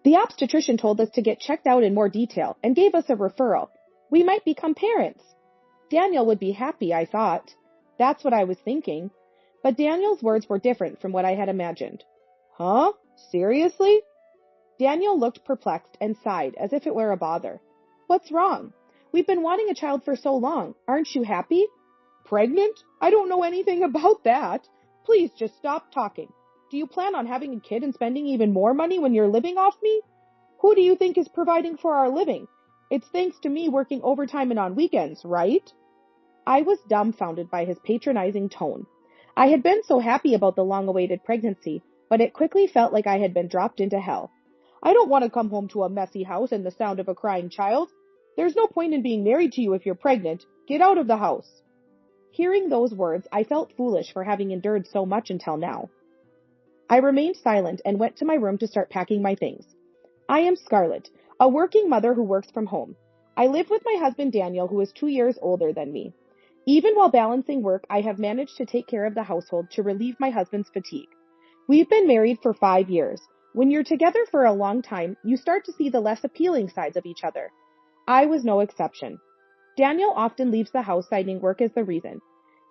The obstetrician told us to get checked out in more detail and gave us a referral. We might become parents. Daniel would be happy, I thought. That's what I was thinking. But Daniel's words were different from what I had imagined. Huh? Seriously? Daniel looked perplexed and sighed as if it were a bother. What's wrong? We've been wanting a child for so long. Aren't you happy? Pregnant? I don't know anything about that. Please just stop talking. Do you plan on having a kid and spending even more money when you're living off me? Who do you think is providing for our living? It's thanks to me working overtime and on weekends, right? I was dumbfounded by his patronizing tone. I had been so happy about the long-awaited pregnancy, but it quickly felt like I had been dropped into hell. I don't want to come home to a messy house and the sound of a crying child. There's no point in being married to you if you're pregnant. Get out of the house. Hearing those words, I felt foolish for having endured so much until now. I remained silent and went to my room to start packing my things. I am Scarlett, a working mother who works from home. I live with my husband Daniel, who is 2 years older than me. Even while balancing work, I have managed to take care of the household to relieve my husband's fatigue. We've been married for 5 years. When you're together for a long time, you start to see the less appealing sides of each other. I was no exception. Daniel often leaves the house citing work as the reason.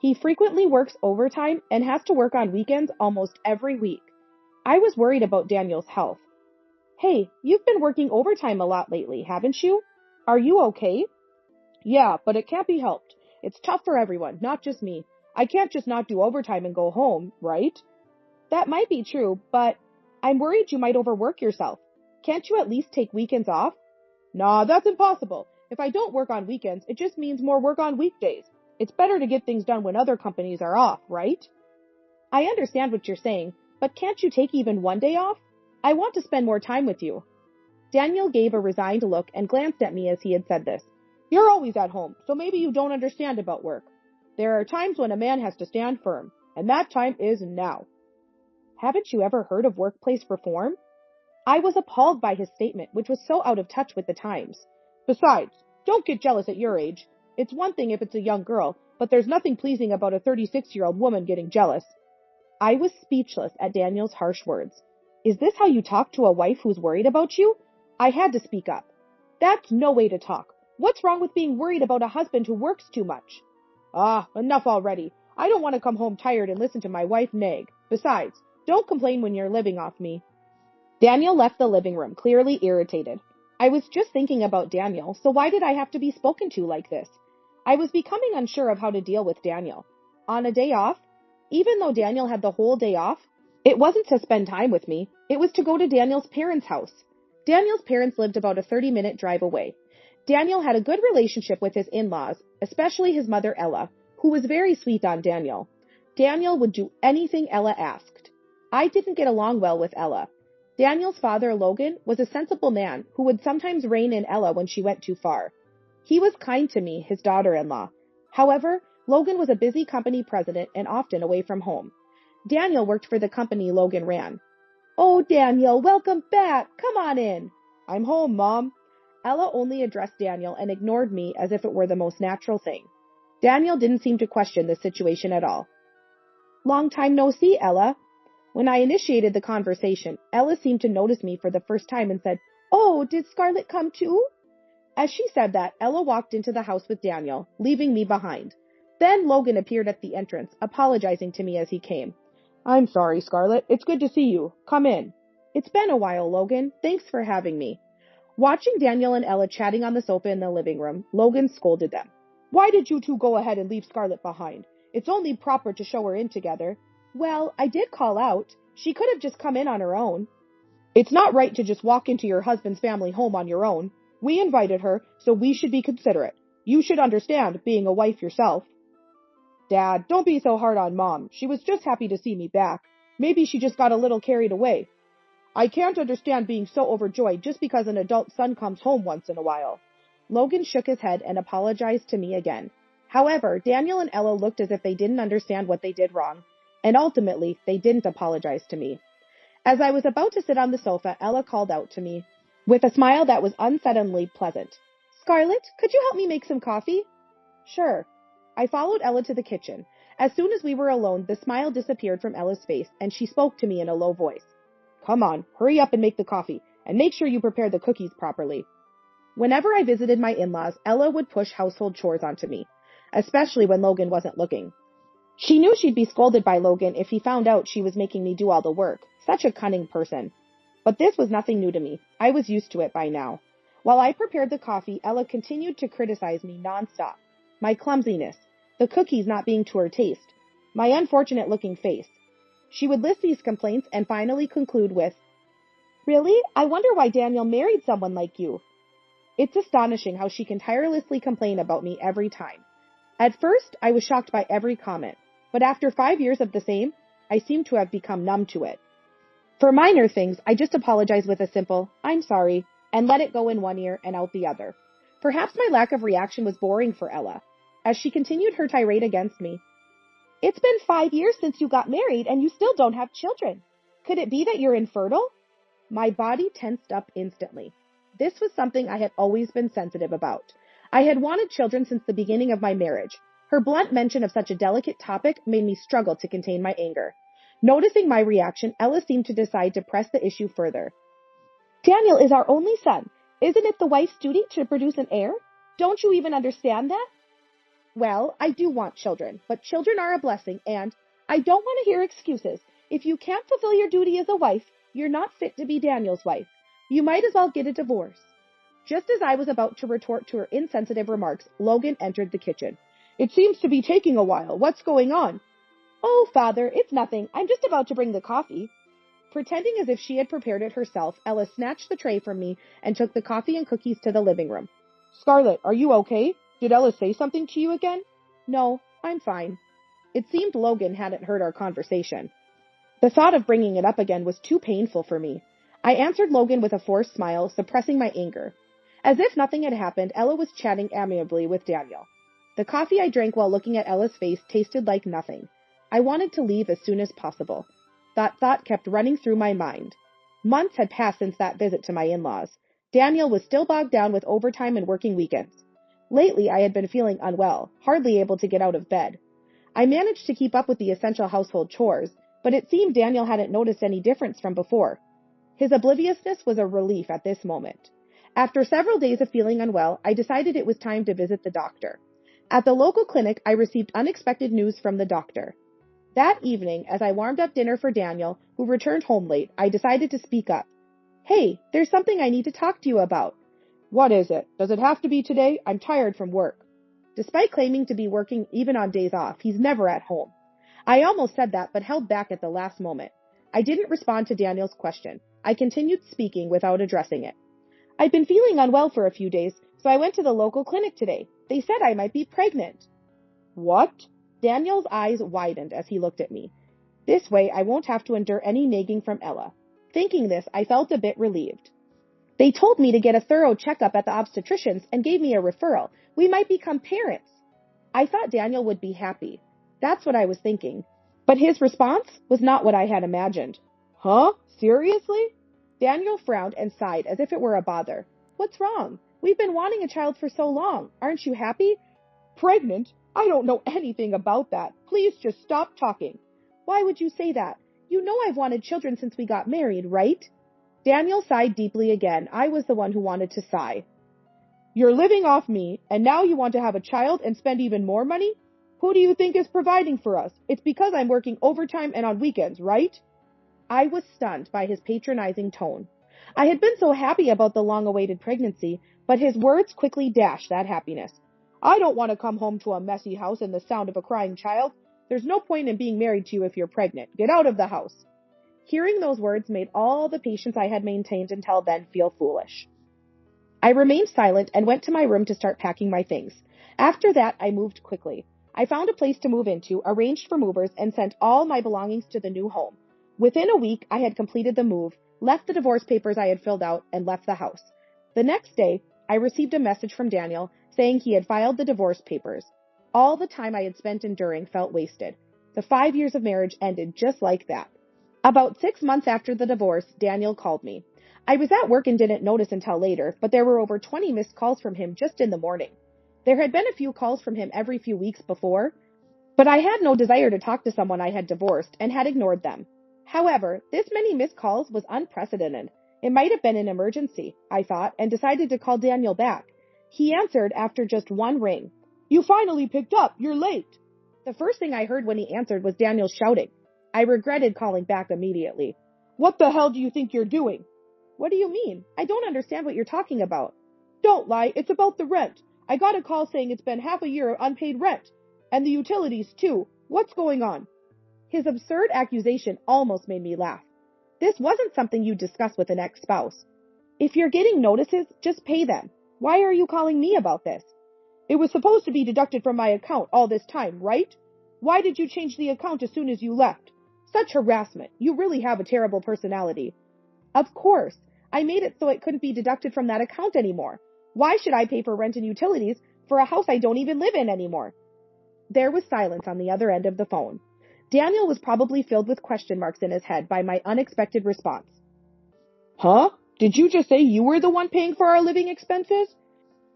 He frequently works overtime and has to work on weekends almost every week. I was worried about Daniel's health. Hey, you've been working overtime a lot lately, haven't you? Are you okay? Yeah, but it can't be helped. It's tough for everyone, not just me. I can't just not do overtime and go home, right? That might be true, but I'm worried you might overwork yourself. Can't you at least take weekends off? Nah, that's impossible. If I don't work on weekends, it just means more work on weekdays. It's better to get things done when other companies are off, right? I understand what you're saying, but can't you take even one day off? I want to spend more time with you. Daniel gave a resigned look and glanced at me as he had said this. You're always at home, so maybe you don't understand about work. There are times when a man has to stand firm, and that time is now. Haven't you ever heard of workplace reform? I was appalled by his statement, which was so out of touch with the times. Besides, don't get jealous at your age. It's one thing if it's a young girl, but there's nothing pleasing about a 36-year-old woman getting jealous. I was speechless at Daniel's harsh words. Is this how you talk to a wife who's worried about you? I had to speak up. That's no way to talk. What's wrong with being worried about a husband who works too much? Enough already. I don't want to come home tired and listen to my wife nag. Besides, don't complain when you're living off me. Daniel left the living room, clearly irritated. I was just thinking about Daniel, so why did I have to be spoken to like this? I was becoming unsure of how to deal with Daniel. On a day off? Even though Daniel had the whole day off, it wasn't to spend time with me. It was to go to Daniel's parents' house. Daniel's parents lived about a 30-minute drive away. Daniel had a good relationship with his in-laws, especially his mother Ella, who was very sweet on Daniel. Daniel would do anything Ella asked. I didn't get along well with Ella. Daniel's father, Logan, was a sensible man who would sometimes rein in Ella when she went too far. He was kind to me, his daughter-in-law. However, Logan was a busy company president and often away from home. Daniel worked for the company Logan ran. Oh, Daniel, welcome back. Come on in. I'm home, Mom. Ella only addressed Daniel and ignored me as if it were the most natural thing. Daniel didn't seem to question the situation at all. Long time no see, Ella. When I initiated the conversation, Ella seemed to notice me for the first time and said, Oh, did Scarlett come too? As she said that, Ella walked into the house with Daniel, leaving me behind. Then Logan appeared at the entrance, apologizing to me as he came. I'm sorry, Scarlett. It's good to see you. Come in. It's been a while, Logan. Thanks for having me. Watching Daniel and Ella chatting on the sofa in the living room, Logan scolded them. Why did you two go ahead and leave Scarlett behind? It's only proper to show her in together. Well, I did call out. She could have just come in on her own. It's not right to just walk into your husband's family home on your own. We invited her, so we should be considerate. You should understand, being a wife yourself. Dad, don't be so hard on Mom. She was just happy to see me back. Maybe she just got a little carried away. I can't understand being so overjoyed just because an adult son comes home once in a while. Logan shook his head and apologized to me again. However, Daniel and Ella looked as if they didn't understand what they did wrong, and ultimately, they didn't apologize to me. As I was about to sit on the sofa, Ella called out to me, with a smile that was unsettlingly pleasant. Scarlett, could you help me make some coffee? Sure. I followed Ella to the kitchen. As soon as we were alone, the smile disappeared from Ella's face, and she spoke to me in a low voice. Come on, hurry up and make the coffee, and make sure you prepare the cookies properly. Whenever I visited my in-laws, Ella would push household chores onto me, especially when Logan wasn't looking. She knew she'd be scolded by Logan if he found out she was making me do all the work. Such a cunning person. But this was nothing new to me. I was used to it by now. While I prepared the coffee, Ella continued to criticize me nonstop. My clumsiness, the cookies not being to her taste, my unfortunate-looking face. She would list these complaints and finally conclude with, "Really? I wonder why Daniel married someone like you." It's astonishing how she can tirelessly complain about me every time. At first, I was shocked by every comment, but after 5 years of the same, I seem to have become numb to it. For minor things, I just apologize with a simple, "I'm sorry," and let it go in one ear and out the other. Perhaps my lack of reaction was boring for Ella, as she continued her tirade against me. "It's been 5 years since you got married and you still don't have children. Could it be that you're infertile?" My body tensed up instantly. This was something I had always been sensitive about. I had wanted children since the beginning of my marriage. Her blunt mention of such a delicate topic made me struggle to contain my anger. Noticing my reaction, Ella seemed to decide to press the issue further. "Daniel is our only son. Isn't it the wife's duty to produce an heir? Don't you even understand that?" "Well, I do want children, but children are a blessing, and I don't want to hear excuses. If you can't fulfill your duty as a wife, you're not fit to be Daniel's wife. You might as well get a divorce." Just as I was about to retort to her insensitive remarks, Logan entered the kitchen. "It seems to be taking a while. What's going on?" "Oh, Father, it's nothing. I'm just about to bring the coffee." Pretending as if she had prepared it herself, Ella snatched the tray from me and took the coffee and cookies to the living room. "Scarlett, are you okay? Did Ella say something to you again?" "No, I'm fine." It seemed Logan hadn't heard our conversation. The thought of bringing it up again was too painful for me. I answered Logan with a forced smile, suppressing my anger. As if nothing had happened, Ella was chatting amiably with Daniel. The coffee I drank while looking at Ella's face tasted like nothing. I wanted to leave as soon as possible. That thought kept running through my mind. Months had passed since that visit to my in-laws. Daniel was still bogged down with overtime and working weekends. Lately, I had been feeling unwell, hardly able to get out of bed. I managed to keep up with the essential household chores, but it seemed Daniel hadn't noticed any difference from before. His obliviousness was a relief at this moment. After several days of feeling unwell, I decided it was time to visit the doctor. At the local clinic, I received unexpected news from the doctor. That evening, as I warmed up dinner for Daniel, who returned home late, I decided to speak up. "Hey, there's something I need to talk to you about." "What is it? Does it have to be today? I'm tired from work." Despite claiming to be working even on days off, he's never at home. I almost said that, but held back at the last moment. I didn't respond to Daniel's question. I continued speaking without addressing it. "I've been feeling unwell for a few days, so I went to the local clinic today. They said I might be pregnant." "What?" Daniel's eyes widened as he looked at me. This way, I won't have to endure any nagging from Ella. Thinking this, I felt a bit relieved. "They told me to get a thorough checkup at the obstetrician's and gave me a referral. We might become parents." I thought Daniel would be happy. That's what I was thinking. But his response was not what I had imagined. "Huh? Seriously?" Daniel frowned and sighed as if it were a bother. "What's wrong? We've been wanting a child for so long. Aren't you happy?" "Pregnant? I don't know anything about that. Please just stop talking." "Why would you say that? You know I've wanted children since we got married, right?" Daniel sighed deeply again. I was the one who wanted to sigh. "You're living off me, and now you want to have a child and spend even more money? Who do you think is providing for us? It's because I'm working overtime and on weekends, right?" I was stunned by his patronizing tone. I had been so happy about the long-awaited pregnancy, but his words quickly dashed that happiness. "I don't want to come home to a messy house and the sound of a crying child. There's no point in being married to you if you're pregnant. Get out of the house." Hearing those words made all the patience I had maintained until then feel foolish. I remained silent and went to my room to start packing my things. After that, I moved quickly. I found a place to move into, arranged for movers, and sent all my belongings to the new home. Within a week, I had completed the move, left the divorce papers I had filled out, and left the house. The next day, I received a message from Daniel saying he had filed the divorce papers. All the time I had spent enduring felt wasted. The 5 years of marriage ended just like that. About 6 months after the divorce, Daniel called me. I was at work and didn't notice until later, but there were over 20 missed calls from him just in the morning. There had been a few calls from him every few weeks before, but I had no desire to talk to someone I had divorced and had ignored them. However, this many missed calls was unprecedented. It might have been an emergency, I thought, and decided to call Daniel back. He answered after just one ring. You finally picked up. You're late. The first thing I heard when he answered was Daniel shouting. I regretted calling back immediately. What the hell do you think you're doing? What do you mean? I don't understand what you're talking about. Don't lie. It's about the rent. I got a call saying it's been half a year of unpaid rent. And the utilities, too. What's going on? His absurd accusation almost made me laugh. This wasn't something you discuss with an ex-spouse. If you're getting notices, just pay them. Why are you calling me about this? It was supposed to be deducted from my account all this time, right? Why did you change the account as soon as you left? Such harassment. You really have a terrible personality. Of course. I made it so it couldn't be deducted from that account anymore. Why should I pay for rent and utilities for a house I don't even live in anymore? There was silence on the other end of the phone. Daniel was probably filled with question marks in his head by my unexpected response. Huh? Did you just say you were the one paying for our living expenses?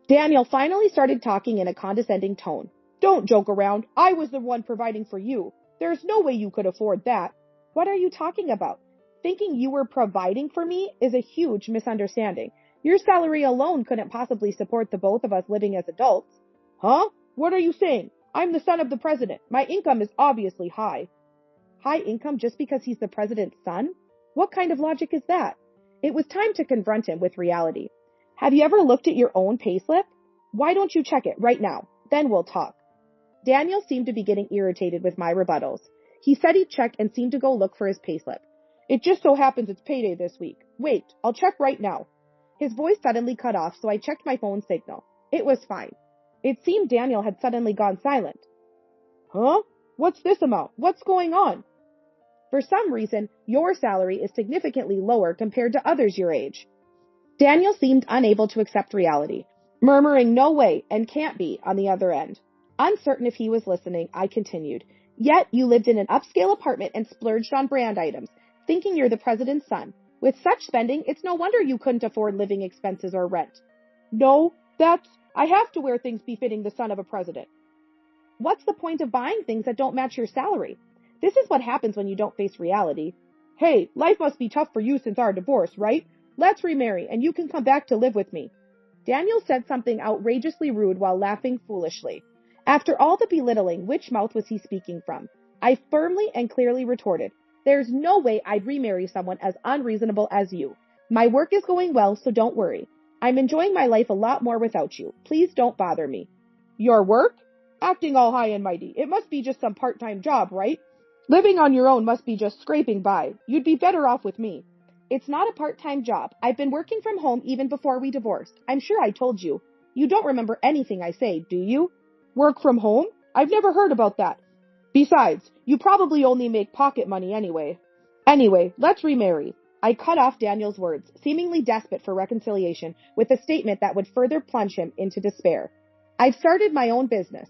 Daniel finally started talking in a condescending tone. Don't joke around. I was the one providing for you. There's no way you could afford that. What are you talking about? Thinking you were providing for me is a huge misunderstanding. Your salary alone couldn't possibly support the both of us living as adults. Huh? What are you saying? I'm the son of the president. My income is obviously high. High income just because he's the president's son? What kind of logic is that? It was time to confront him with reality. Have you ever looked at your own payslip? Why don't you check it right now? Then we'll talk. Daniel seemed to be getting irritated with my rebuttals. He said he'd check and seemed to go look for his payslip. It just so happens it's payday this week. Wait, I'll check right now. His voice suddenly cut off, so I checked my phone signal. It was fine. It seemed Daniel had suddenly gone silent. Huh? What's this amount? What's going on? For some reason, your salary is significantly lower compared to others your age. Daniel seemed unable to accept reality, murmuring no way and can't be on the other end. Uncertain if he was listening, I continued. Yet you lived in an upscale apartment and splurged on brand items, thinking you're the president's son. With such spending, it's no wonder you couldn't afford living expenses or rent. No, I have to wear things befitting the son of a president. What's the point of buying things that don't match your salary? This is what happens when you don't face reality. Hey, life must be tough for you since our divorce, right? Let's remarry and you can come back to live with me. Daniel said something outrageously rude while laughing foolishly. After all the belittling, which mouth was he speaking from? I firmly and clearly retorted, there's no way I'd remarry someone as unreasonable as you. My work is going well, so don't worry. I'm enjoying my life a lot more without you. Please don't bother me. Your work? Acting all high and mighty. It must be just some part-time job, right? Living on your own must be just scraping by. You'd be better off with me. It's not a part-time job. I've been working from home even before we divorced. I'm sure I told you. You don't remember anything I say, do you? Work from home? I've never heard about that. Besides, you probably only make pocket money anyway. Anyway, let's remarry. I cut off Daniel's words, seemingly desperate for reconciliation, with a statement that would further plunge him into despair. I've started my own business.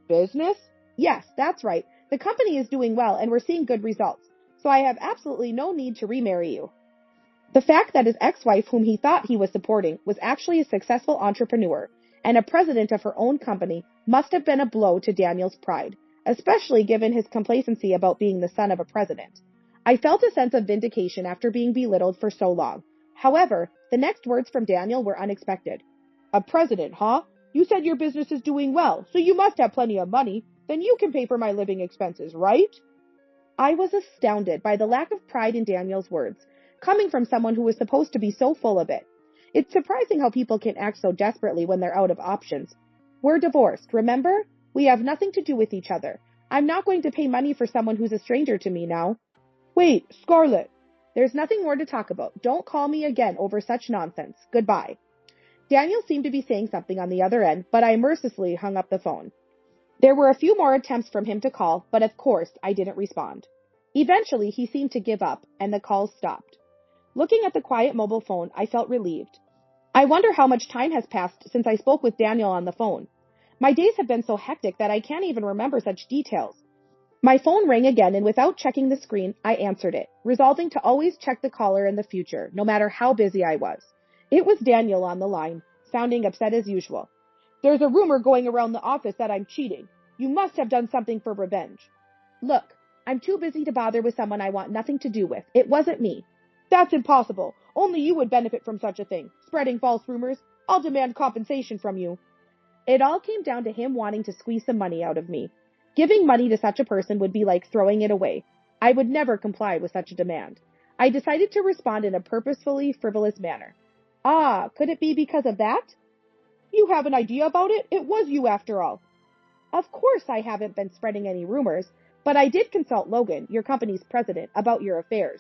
Business? Yes, that's right. The company is doing well and we're seeing good results, so I have absolutely no need to remarry you. The fact that his ex-wife, whom he thought he was supporting, was actually a successful entrepreneur and a president of her own company must have been a blow to Daniel's pride, especially given his complacency about being the son of a president. I felt a sense of vindication after being belittled for so long. However, the next words from Daniel were unexpected. A president, huh? You said your business is doing well, so you must have plenty of money. Then you can pay for my living expenses, right? I was astounded by the lack of pride in Daniel's words, coming from someone who was supposed to be so full of it. It's surprising how people can act so desperately when they're out of options. We're divorced, remember? We have nothing to do with each other. I'm not going to pay money for someone who's a stranger to me now. Wait, Scarlett. There's nothing more to talk about. Don't call me again over such nonsense. Goodbye. Daniel seemed to be saying something on the other end, but I mercilessly hung up the phone. There were a few more attempts from him to call, but of course I didn't respond. Eventually he seemed to give up, and the calls stopped. Looking at the quiet mobile phone, I felt relieved. I wonder how much time has passed since I spoke with Daniel on the phone. My days have been so hectic that I can't even remember such details. My phone rang again, and without checking the screen, I answered it, resolving to always check the caller in the future, no matter how busy I was. It was Daniel on the line, sounding upset as usual. There's a rumor going around the office that I'm cheating. You must have done something for revenge. Look, I'm too busy to bother with someone I want nothing to do with. It wasn't me. That's impossible. Only you would benefit from such a thing. Spreading false rumors. I'll demand compensation from you. It all came down to him wanting to squeeze some money out of me. Giving money to such a person would be like throwing it away. I would never comply with such a demand. I decided to respond in a purposefully frivolous manner. Ah, could it be because of that? You have an idea about it? It was you after all. Of course I haven't been spreading any rumors, but I did consult Logan, your company's president, about your affairs.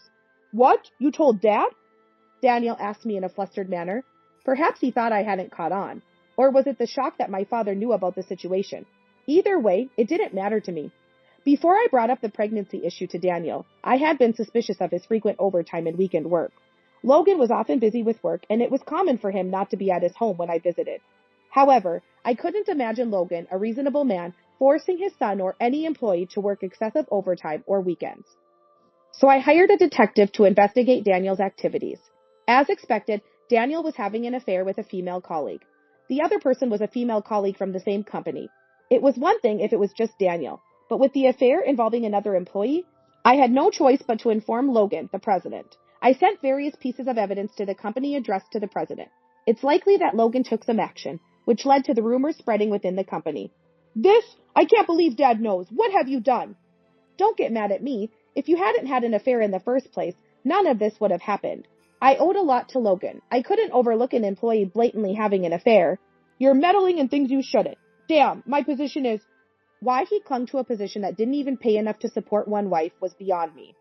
What? You told Dad? Daniel asked me in a flustered manner. Perhaps he thought I hadn't caught on. Or was it the shock that my father knew about the situation? Either way, it didn't matter to me. Before I brought up the pregnancy issue to Daniel, I had been suspicious of his frequent overtime and weekend work. Logan was often busy with work, and it was common for him not to be at his home when I visited. However, I couldn't imagine Logan, a reasonable man, forcing his son or any employee to work excessive overtime or weekends. So I hired a detective to investigate Daniel's activities. As expected, Daniel was having an affair with a female colleague. The other person was a female colleague from the same company. It was one thing if it was just Daniel, but with the affair involving another employee, I had no choice but to inform Logan, the president. I sent various pieces of evidence to the company addressed to the president. It's likely that Logan took some action, which led to the rumors spreading within the company. I can't believe Dad knows. What have you done? Don't get mad at me. If you hadn't had an affair in the first place, none of this would have happened. I owed a lot to Logan. I couldn't overlook an employee blatantly having an affair. You're meddling in things you shouldn't. Damn, my position is... Why he clung to a position that didn't even pay enough to support one wife was beyond me.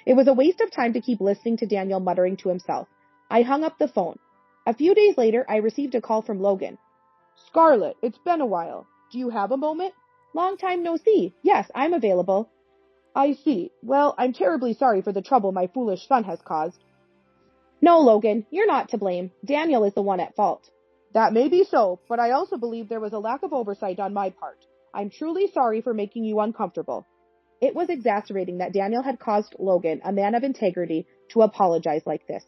It was a waste of time to keep listening to Daniel muttering to himself. I hung up the phone. A few days later, I received a call from Logan. Scarlett, it's been a while. Do you have a moment? Long time no see. Yes, I'm available. I see. Well, I'm terribly sorry for the trouble my foolish son has caused. No, Logan, you're not to blame. Daniel is the one at fault. That may be so, but I also believe there was a lack of oversight on my part. I'm truly sorry for making you uncomfortable. It was exasperating that Daniel had caused Logan, a man of integrity, to apologize like this.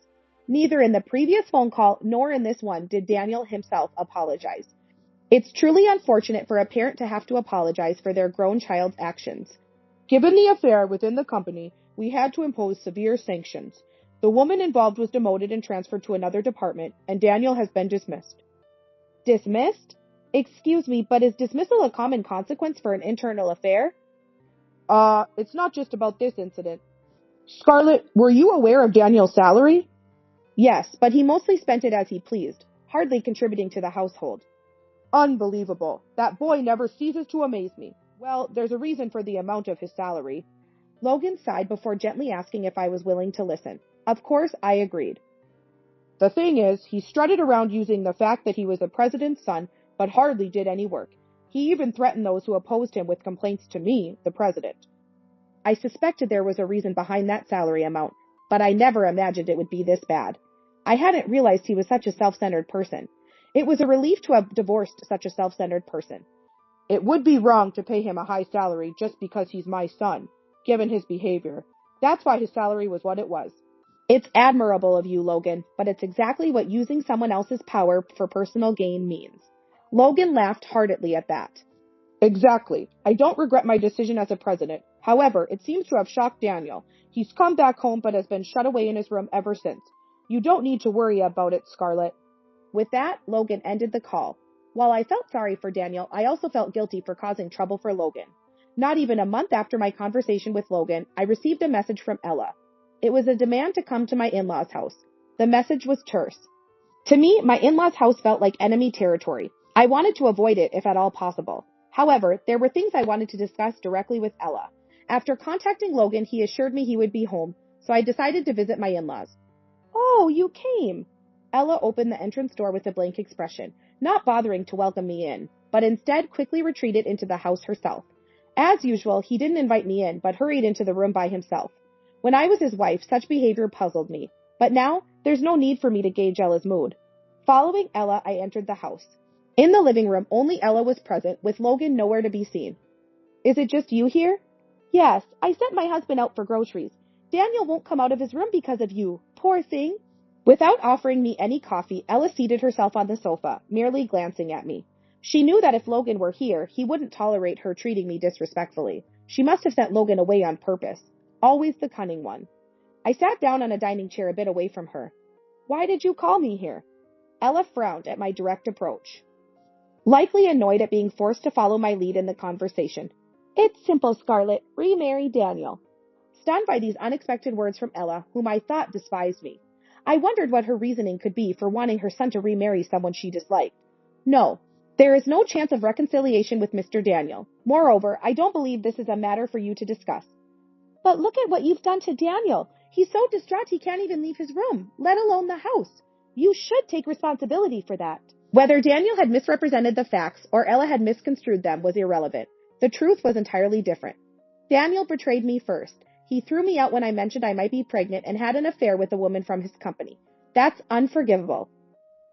Neither in the previous phone call nor in this one did Daniel himself apologize. It's truly unfortunate for a parent to have to apologize for their grown child's actions. Given the affair within the company, we had to impose severe sanctions. The woman involved was demoted and transferred to another department, and Daniel has been dismissed. Dismissed? Excuse me, but is dismissal a common consequence for an internal affair? It's not just about this incident. Scarlett, were you aware of Daniel's salary? Yes, but he mostly spent it as he pleased, hardly contributing to the household. Unbelievable. That boy never ceases to amaze me. Well, there's a reason for the amount of his salary. Logan sighed before gently asking if I was willing to listen. Of course, I agreed. The thing is, he strutted around using the fact that he was the president's son, but hardly did any work. He even threatened those who opposed him with complaints to me, the president. I suspected there was a reason behind that salary amount, but I never imagined it would be this bad. I hadn't realized he was such a self-centered person. It was a relief to have divorced such a self-centered person. It would be wrong to pay him a high salary just because he's my son, given his behavior. That's why his salary was what it was. It's admirable of you, Logan, but it's exactly what using someone else's power for personal gain means. Logan laughed heartedly at that. Exactly. I don't regret my decision as a president. However, it seems to have shocked Daniel. He's come back home but has been shut away in his room ever since. You don't need to worry about it, Scarlett. With that, Logan ended the call. While I felt sorry for Daniel, I also felt guilty for causing trouble for Logan. Not even a month after my conversation with Logan, I received a message from Ella. It was a demand to come to my in-laws' house. The message was terse. To me, my in-laws' house felt like enemy territory. I wanted to avoid it if at all possible. However, there were things I wanted to discuss directly with Ella. After contacting Logan, he assured me he would be home, so I decided to visit my in-laws. Oh, you came. Ella opened the entrance door with a blank expression, not bothering to welcome me in, but instead quickly retreated into the house herself. As usual, he didn't invite me in, but hurried into the room by himself. When I was his wife, such behavior puzzled me, but now there's no need for me to gauge Ella's mood. Following Ella, I entered the house. In the living room, only Ella was present, with Logan nowhere to be seen. Is it just you here? Yes, I sent my husband out for groceries. Daniel won't come out of his room because of you. Poor thing. Without offering me any coffee, Ella seated herself on the sofa, merely glancing at me. She knew that if Logan were here, he wouldn't tolerate her treating me disrespectfully. She must have sent Logan away on purpose. Always the cunning one. I sat down on a dining chair a bit away from her. Why did you call me here? Ella frowned at my direct approach, likely annoyed at being forced to follow my lead in the conversation. It's simple, Scarlett. Remarry Daniel. Stunned by these unexpected words from Ella, whom I thought despised me, I wondered what her reasoning could be for wanting her son to remarry someone she disliked. No, there is no chance of reconciliation with Mr. Daniel. Moreover, I don't believe this is a matter for you to discuss. But look at what you've done to Daniel. He's so distraught he can't even leave his room, let alone the house. You should take responsibility for that. Whether Daniel had misrepresented the facts or Ella had misconstrued them was irrelevant. The truth was entirely different. Daniel betrayed me first. He threw me out when I mentioned I might be pregnant and had an affair with a woman from his company. That's unforgivable.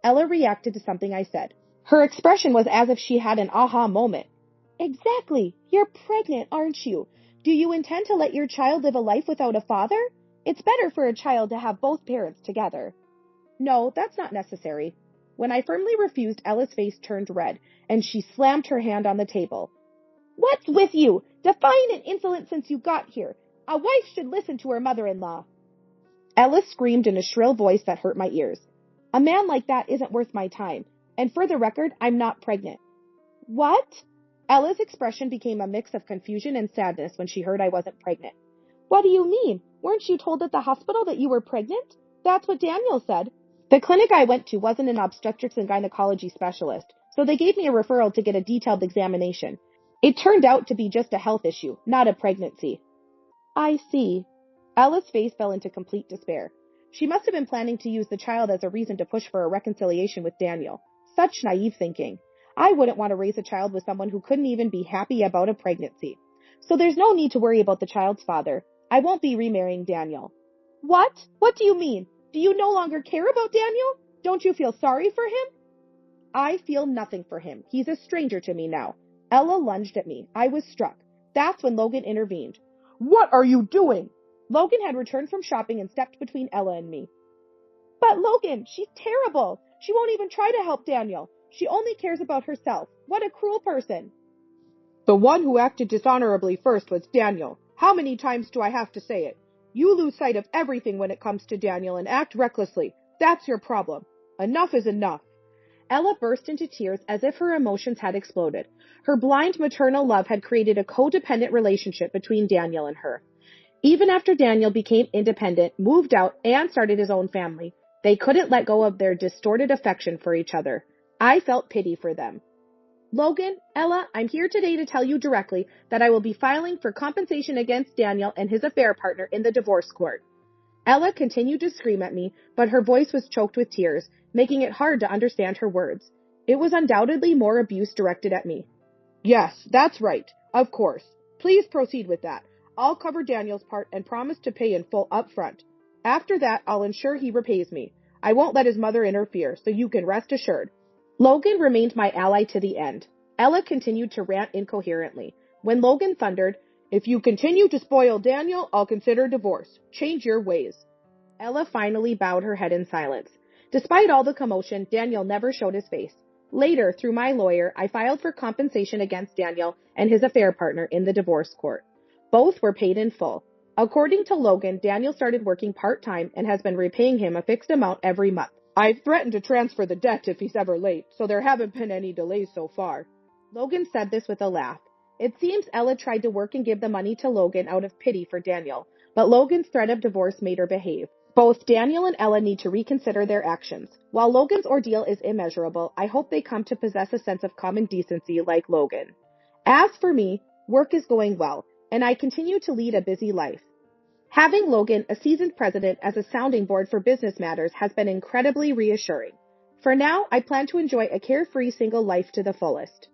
Ella reacted to something I said. Her expression was as if she had an aha moment. Exactly. You're pregnant, aren't you? Do you intend to let your child live a life without a father? It's better for a child to have both parents together. No, that's not necessary. When I firmly refused, Ella's face turned red, and she slammed her hand on the table. What's with you? Defiant and insolent since you got here. A wife should listen to her mother-in-law. Ella screamed in a shrill voice that hurt my ears. A man like that isn't worth my time, and for the record, I'm not pregnant. What? Ella's expression became a mix of confusion and sadness when she heard I wasn't pregnant. What do you mean? Weren't you told at the hospital that you were pregnant? That's what Daniel said. The clinic I went to wasn't an obstetrics and gynecology specialist, so they gave me a referral to get a detailed examination. It turned out to be just a health issue, not a pregnancy. I see. Ella's face fell into complete despair. She must have been planning to use the child as a reason to push for a reconciliation with Daniel. Such naive thinking. I wouldn't want to raise a child with someone who couldn't even be happy about a pregnancy. So there's no need to worry about the child's father. I won't be remarrying Daniel. What? What do you mean? Do you no longer care about Daniel? Don't you feel sorry for him? I feel nothing for him. He's a stranger to me now. Ella lunged at me. I was struck. That's when Logan intervened. What are you doing? Logan had returned from shopping and stepped between Ella and me. But Logan, she's terrible. She won't even try to help Daniel. She only cares about herself. What a cruel person. The one who acted dishonorably first was Daniel. How many times do I have to say it? You lose sight of everything when it comes to Daniel and act recklessly. That's your problem. Enough is enough. Ella burst into tears as if her emotions had exploded. Her blind maternal love had created a codependent relationship between Daniel and her. Even after Daniel became independent, moved out, and started his own family, they couldn't let go of their distorted affection for each other. I felt pity for them. Logan, Ella, I'm here today to tell you directly that I will be filing for compensation against Daniel and his affair partner in the divorce court. Ella continued to scream at me, but her voice was choked with tears, making it hard to understand her words. It was undoubtedly more abuse directed at me. Yes, that's right. Of course. Please proceed with that. I'll cover Daniel's part and promise to pay in full up front. After that, I'll ensure he repays me. I won't let his mother interfere, so you can rest assured. Logan remained my ally to the end. Ella continued to rant incoherently. When Logan thundered, If you continue to spoil Daniel, I'll consider divorce. Change your ways. Ella finally bowed her head in silence. Despite all the commotion, Daniel never showed his face. Later, through my lawyer, I filed for compensation against Daniel and his affair partner in the divorce court. Both were paid in full. According to Logan, Daniel started working part-time and has been repaying him a fixed amount every month. I've threatened to transfer the debt if he's ever late, so there haven't been any delays so far. Logan said this with a laugh. It seems Ella tried to work and give the money to Logan out of pity for Daniel, but Logan's threat of divorce made her behave. Both Daniel and Ella need to reconsider their actions. While Logan's ordeal is immeasurable, I hope they come to possess a sense of common decency like Logan. As for me, work is going well, and I continue to lead a busy life. Having Logan, a seasoned president, as a sounding board for business matters has been incredibly reassuring. For now, I plan to enjoy a carefree single life to the fullest.